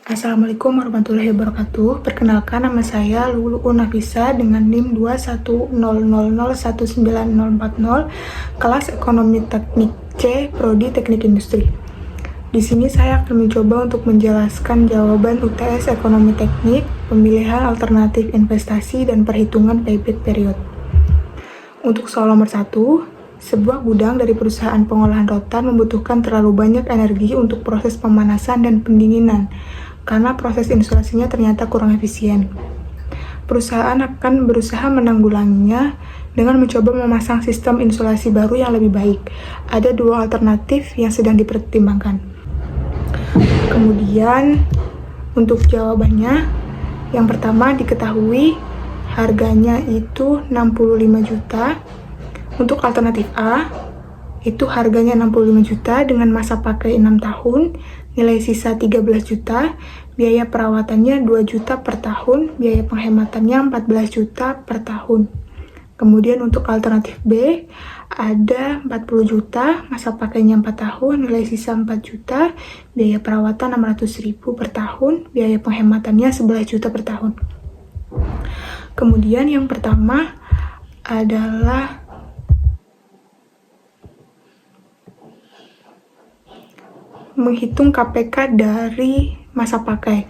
Assalamualaikum warahmatullahi wabarakatuh. Perkenalkan, nama saya Lulu'u Nafisa dengan NIM 210001904, kelas Ekonomi Teknik C, Prodi Teknik Industri. Di sini saya akan mencoba untuk menjelaskan jawaban UTS Ekonomi Teknik, pemilihan alternatif investasi dan perhitungan payback period. Untuk soal nomor 1, sebuah gudang dari perusahaan pengolahan rotan membutuhkan terlalu banyak energi untuk proses pemanasan dan pendinginan, karena proses insulasinya ternyata kurang efisien. Perusahaan akan berusaha menanggulanginya dengan mencoba memasang sistem insulasi baru yang lebih baik. Ada dua alternatif yang sedang dipertimbangkan. Kemudian, untuk jawabannya, yang pertama diketahui harganya itu 65 juta. Untuk alternatif A, itu harganya 65 juta dengan masa pakai 6 tahun, nilai sisa 13 juta, biaya perawatannya 2 juta per tahun, biaya penghematannya 14 juta per tahun. Kemudian untuk alternatif B, ada 40 juta, masa pakainya 4 tahun, nilai sisa 4 juta, biaya perawatan 600.000 per tahun, biaya penghematannya 11 juta per tahun. Kemudian yang pertama adalah menghitung KPK dari masa pakai.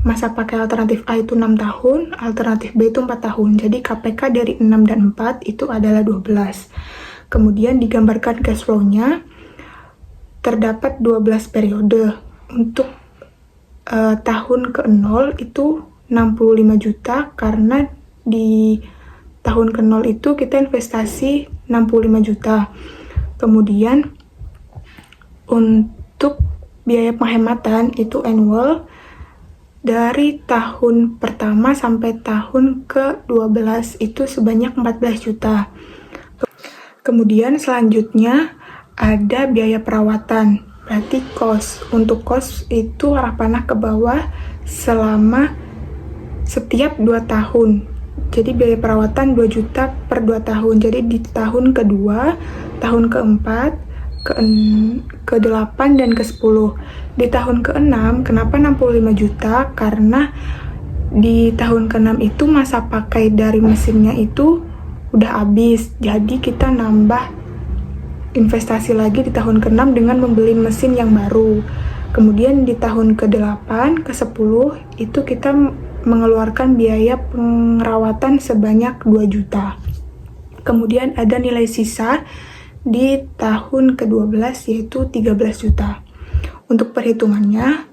Masa pakai alternatif A itu 6 tahun, alternatif B itu 4 tahun. Jadi KPK dari 6 dan 4 itu adalah 12. Kemudian digambarkan cash flow-nya, terdapat 12 periode. Untuk tahun ke-0 itu 65 juta, karena di tahun ke-0 itu kita investasi 65 juta. Kemudian untuk biaya penghematan itu annual dari tahun pertama sampai tahun ke-12 itu sebanyak 14 juta. Kemudian selanjutnya ada biaya perawatan, berarti cost. Untuk cost itu arah panah ke bawah selama setiap 2 tahun. Jadi biaya perawatan 2 juta per 2 tahun. Jadi di tahun kedua, tahun keempat, ke-8 dan ke-10. Di tahun ke-6, kenapa 65 juta? Karena di tahun ke-6 itu masa pakai dari mesinnya itu udah habis. Jadi kita nambah investasi lagi di tahun ke-6 dengan membeli mesin yang baru. Kemudian di tahun ke-8, ke-10 itu kita mengeluarkan biaya perawatan sebanyak 2 juta. Kemudian ada nilai sisa di tahun ke-12 yaitu 13 juta. Untuk perhitungannya,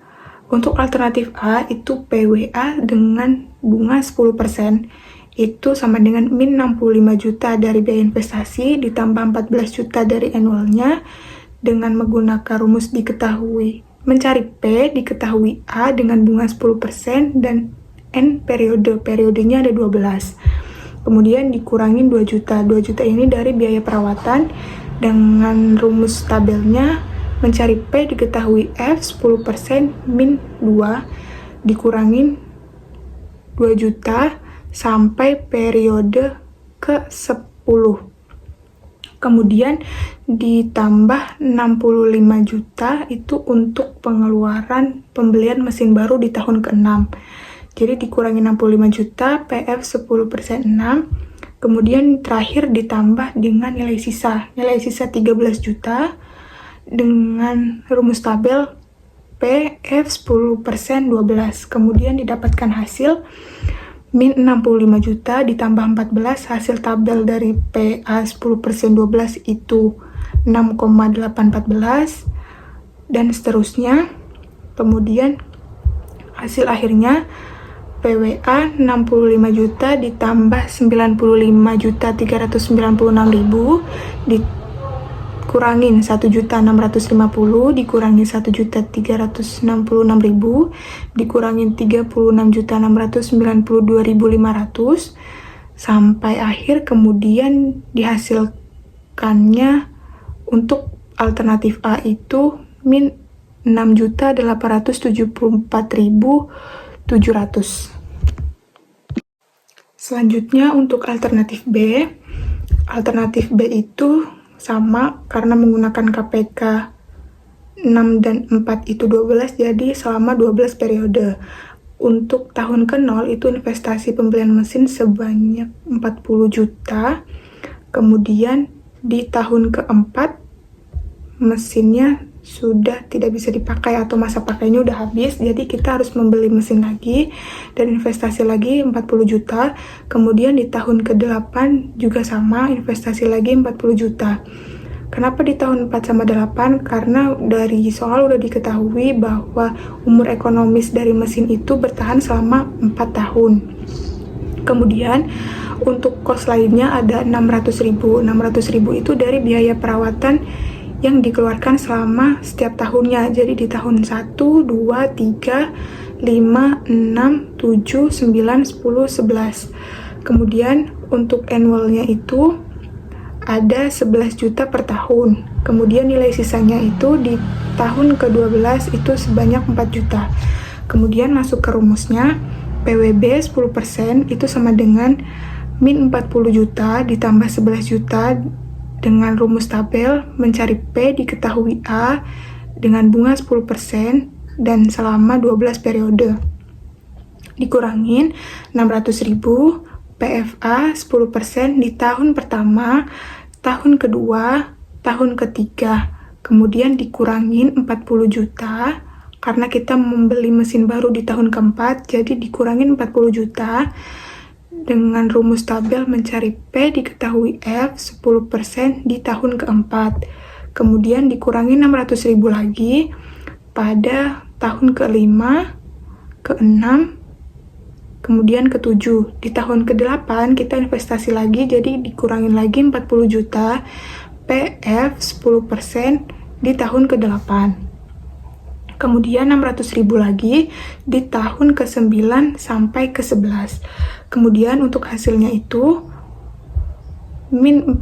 untuk alternatif A itu PWA dengan bunga 10%, itu sama dengan min 65 juta dari biaya investasi ditambah 14 juta dari annualnya dengan menggunakan rumus diketahui. Mencari P diketahui A dengan bunga 10% dan N periodenya ada 12. Kemudian dikurangin 2 juta. 2 juta ini dari biaya perawatan dengan rumus tabelnya. Mencari P diketahui F 10% min 2 dikurangin 2 juta sampai periode ke-10. Kemudian ditambah 65 juta itu untuk pengeluaran pembelian mesin baru di tahun ke-6. Jadi dikurangi 65 juta, PF 10% 6, kemudian terakhir ditambah dengan nilai sisa. Nilai sisa 13 juta dengan rumus tabel PF 10% 12. Kemudian didapatkan hasil min 65 juta ditambah 14, hasil tabel dari PA 10% 12 itu 6,814 dan seterusnya. Kemudian hasil akhirnya PWA 65 juta ditambah 95.396.000 dikurangin 1.650 dikurangin 1.366.000 dikurangin 36.692.500 sampai akhir. Kemudian dihasilkannya untuk alternatif A itu min 6.874.700. Selanjutnya untuk alternatif B. Alternatif B itu sama karena menggunakan KPK 6 dan 4 itu 12, jadi selama 12 periode. Untuk tahun ke-0 itu investasi pembelian mesin sebanyak 40 juta. Kemudian di tahun ke-4 mesinnya sudah tidak bisa dipakai atau masa pakainya udah habis, jadi kita harus membeli mesin lagi dan investasi lagi 40 juta. Kemudian di tahun ke-8 juga sama, investasi lagi 40 juta. Kenapa di tahun 4 sama 8? Karena dari soal udah diketahui bahwa umur ekonomis dari mesin itu bertahan selama 4 tahun. Kemudian untuk kos lainnya ada 600.000. 600.000 itu dari biaya perawatan yang dikeluarkan selama setiap tahunnya. Jadi di tahun 1, 2, 3, 5, 6, 7, 9, 10, 11. Kemudian untuk annualnya itu ada 11 juta per tahun. Kemudian nilai sisanya itu di tahun ke-12 itu sebanyak 4 juta. Kemudian masuk ke rumusnya, PWB 10% itu sama dengan min 40 juta ditambah 11 juta dengan rumus tabel, mencari P diketahui A dengan bunga 10% dan selama 12 periode. Dikurangin 600.000 PFA 10% di tahun pertama, tahun kedua, tahun ketiga. Kemudian dikurangin 40 juta karena kita membeli mesin baru di tahun keempat, jadi dikurangin 40 juta dengan rumus tabel mencari P diketahui F 10% di tahun keempat. Kemudian dikurangin 600.000 lagi pada tahun kelima, keenam, kemudian ke-7. Di tahun ke-8 kita investasi lagi, jadi dikurangin lagi 40 juta PF 10% di tahun ke-8. Kemudian 600.000 lagi di tahun ke-9 sampai ke-11. Kemudian untuk hasilnya itu min 40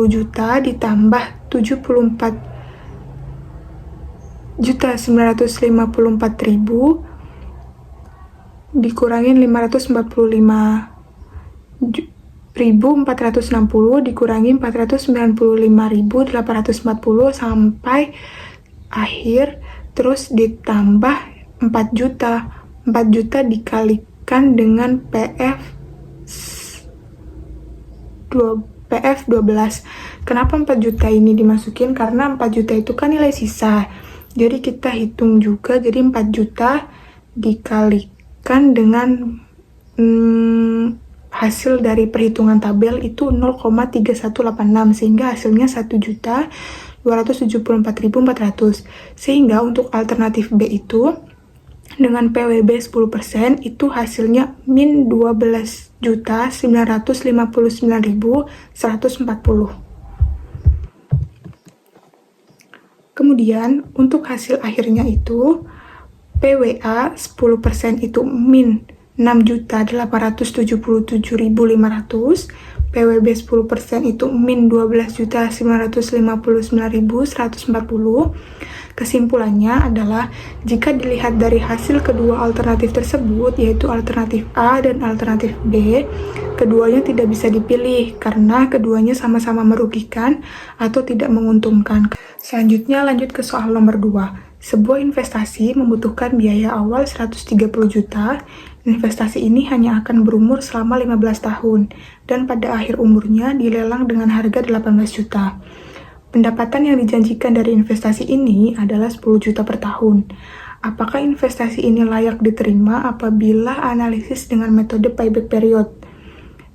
juta ditambah 74.954.000 dikurangin 545.460 dikurangi 495.840 sampai akhir, terus ditambah 4 juta. 4 juta dikalikan dengan PF 12. Kenapa 4 juta ini dimasukin? Karena 4 juta itu kan nilai sisa. Jadi kita hitung juga, jadi 4 juta dikalikan dengan hasil dari perhitungan tabel itu 0,3186 sehingga hasilnya 1.274.400. Sehingga untuk alternatif B itu dengan PWB 10% itu hasilnya min 12.959.140. Kemudian untuk hasil akhirnya itu PWA 10% itu min 6.877.500, PWB 10% itu min 12.959.140. Kesimpulannya adalah jika dilihat dari hasil kedua alternatif tersebut, yaitu alternatif A dan alternatif B, keduanya tidak bisa dipilih karena keduanya sama-sama merugikan atau tidak menguntungkan. Selanjutnya lanjut ke soal nomor 2. Sebuah investasi membutuhkan biaya awal 130 juta. Investasi ini hanya akan berumur selama 15 tahun dan pada akhir umurnya dilelang dengan harga 18 juta. Pendapatan yang dijanjikan dari investasi ini adalah 10 juta per tahun. Apakah investasi ini layak diterima apabila analisis dengan metode payback period?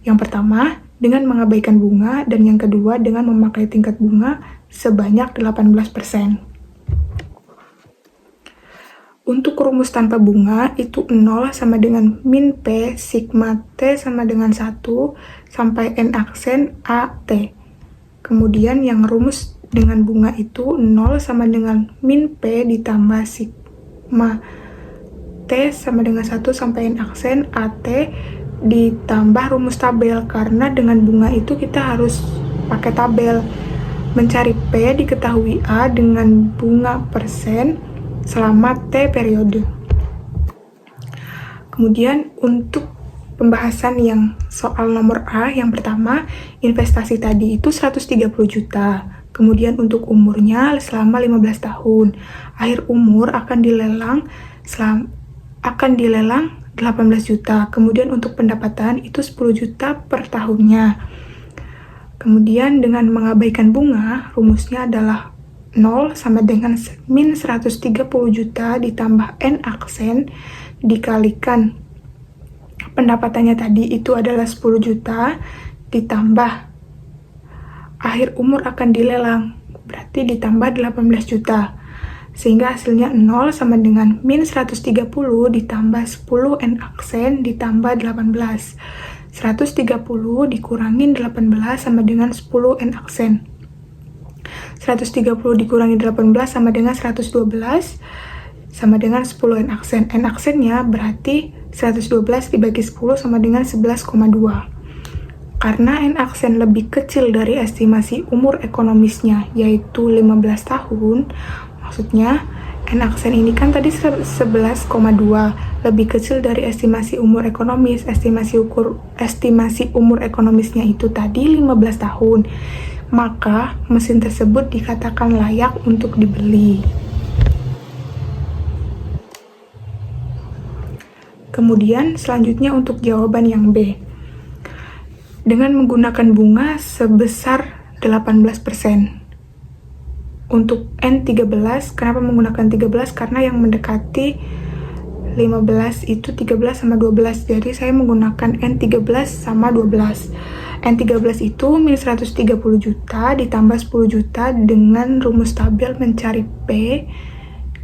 Yang pertama, dengan mengabaikan bunga, dan yang kedua, dengan memakai tingkat bunga sebanyak 18%. Untuk rumus tanpa bunga, itu 0 sama dengan min P, sigma T sama dengan 1, sampai N aksen AT. Kemudian yang rumus dengan bunga itu 0 sama dengan min P ditambah sigma T sama dengan 1 sampai N aksen AT ditambah rumus tabel, karena dengan bunga itu kita harus pakai tabel. Mencari P diketahui A dengan bunga persen selama T periode. Kemudian untuk pembahasan yang soal nomor A, yang pertama, investasi tadi itu 130 juta. Kemudian untuk umurnya selama 15 tahun. Akhir umur akan dilelang 18 juta. Kemudian untuk pendapatan itu 10 juta per tahunnya. Kemudian dengan mengabaikan bunga, rumusnya adalah 0 sama dengan min 130 juta ditambah N aksen dikalikan pendapatannya tadi itu adalah 10 juta ditambah akhir umur akan dilelang, berarti ditambah 18 juta. Sehingga hasilnya 0 sama dengan min 130 ditambah 10 N aksen ditambah 18. 130 dikurangin 18 sama dengan 10 N aksen. 130 dikurangi 18 sama dengan 112 sama dengan 10 N aksen. N aksennya berarti 112 dibagi 10 sama dengan 11,2. Karena N aksen lebih kecil dari estimasi umur ekonomisnya, yaitu 15 tahun, maksudnya N aksen ini kan tadi 11,2, lebih kecil dari estimasi umur ekonomis. Estimasi umur ekonomisnya itu tadi 15 tahun. Maka mesin tersebut dikatakan layak untuk dibeli. Kemudian selanjutnya untuk jawaban yang B. Dengan menggunakan bunga sebesar 18%. Untuk N13, kenapa menggunakan 13? Karena yang mendekati 15 itu 13 sama 12. Jadi saya menggunakan N13 sama 12. N13 itu min 130 juta ditambah 10 juta dengan rumus tabel mencari P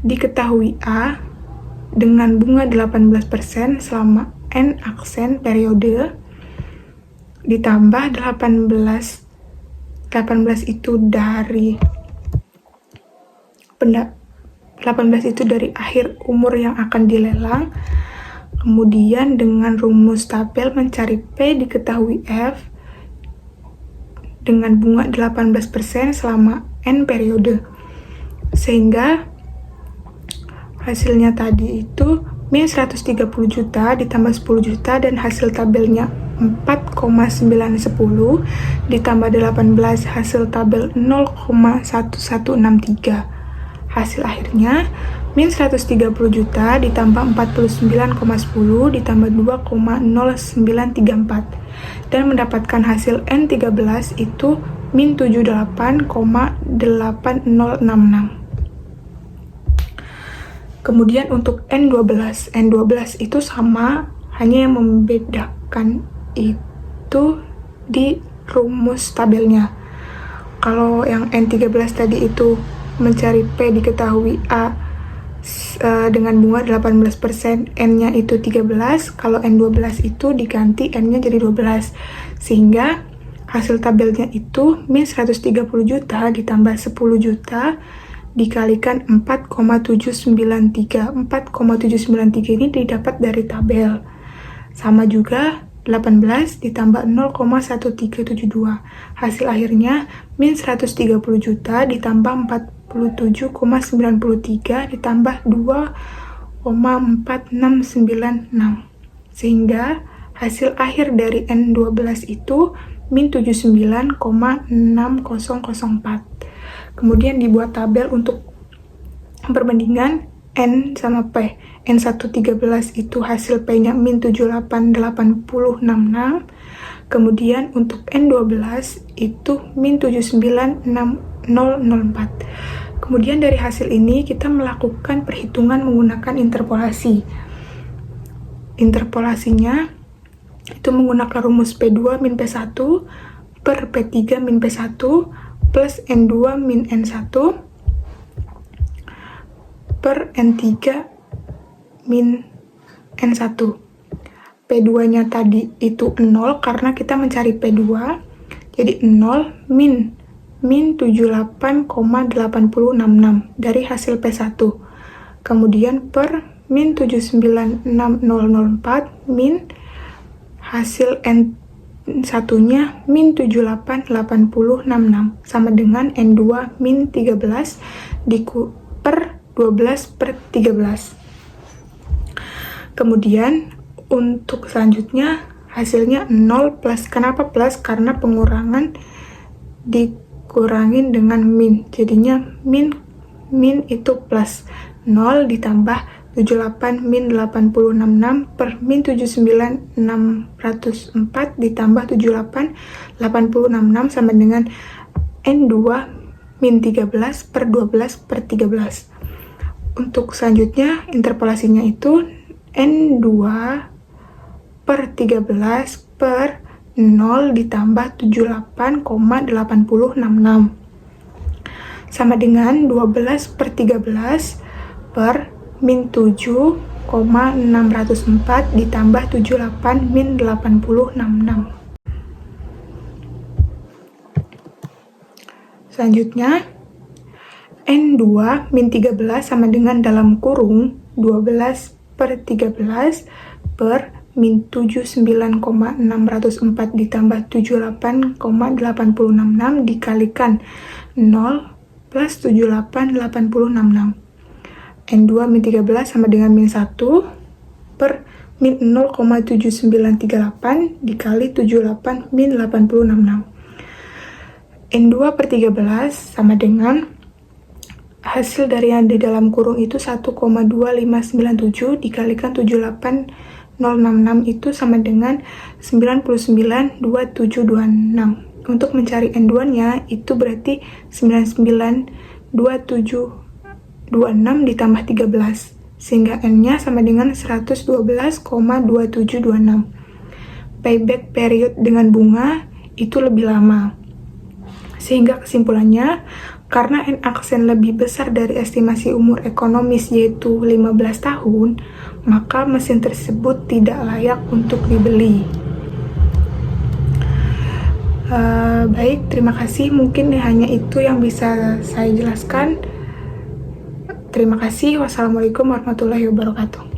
diketahui A dengan bunga 18% selama N aksen periode ditambah 18 itu dari 18 itu dari akhir umur yang akan dilelang. Kemudian dengan rumus tabel mencari P diketahui F dengan bunga 18% selama N periode. Sehingga hasilnya tadi itu min 130 juta ditambah 10 juta dan hasil tabelnya 4,910 ditambah 18 hasil tabel 0,1163. Hasil akhirnya min 130 juta ditambah 49,10 ditambah 2,0934 dan mendapatkan hasil N13 itu min 78,8066. Kemudian untuk N12 itu sama, hanya yang membedakan itu di rumus tabelnya. Kalau yang N13 tadi itu mencari P diketahui A dengan bunga 18%, N-nya itu 13, kalau N12 itu diganti N-nya jadi 12, sehingga hasil tabelnya itu min 130 juta ditambah 10 juta dikalikan 4,793. 4,793 ini didapat dari tabel. Sama juga 18 ditambah 0,1372. Hasil akhirnya min 130 juta ditambah 47,93 ditambah 2,4696. Sehingga hasil akhir dari N12 itu min 79,6004. Kemudian dibuat tabel untuk perbandingan N sama P. N113 itu hasil P-nya min 788066. Kemudian untuk N12 itu min 796004. Kemudian dari hasil ini kita melakukan perhitungan menggunakan interpolasi. Interpolasinya itu menggunakan rumus P2 min P1 per P3 min P1 plus N2 min N1 per N3 min N1. P2-nya tadi itu 0 karena kita mencari P2, jadi 0 min 78,8066 dari hasil P1. Kemudian per min 796004 min hasil N1-nya min 788066 sama dengan N2 min 13 per 12 per 13. Kemudian untuk selanjutnya hasilnya 0 plus. Kenapa plus? Karena pengurangan kurangin dengan min, jadinya min itu plus 0 ditambah 78 min 8066 per min 79604 ditambah 78 8066 sama dengan N2 min 13 per 12 per 13. Untuk selanjutnya interpolasinya itu N2 per 13 per 0 ditambah 78,8066 sama dengan 12 per 13 per min 7,604 ditambah 78 min 8066. Selanjutnya N2 min 13 sama dengan dalam kurung 12 per 13 per min 79,604 ditambah 78,8066 dikalikan 0 plus 78,8066. N2 min 13 sama dengan min 1 per min 0,7938 dikali 78 min 8066. N2 per 13 sama dengan hasil dari yang di dalam kurung itu 1,2597 dikalikan 78,066 itu sama dengan 99,2726. Untuk mencari N2-nya itu berarti 99,2726 ditambah 13 sehingga N-nya sama dengan 112,2726. Payback period dengan bunga itu lebih lama. Sehingga kesimpulannya, karena N aksen lebih besar dari estimasi umur ekonomis yaitu 15 tahun, maka mesin tersebut tidak layak untuk dibeli. Baik, terima kasih. Mungkin hanya itu yang bisa saya jelaskan. Terima kasih. Wassalamualaikum warahmatullahi wabarakatuh.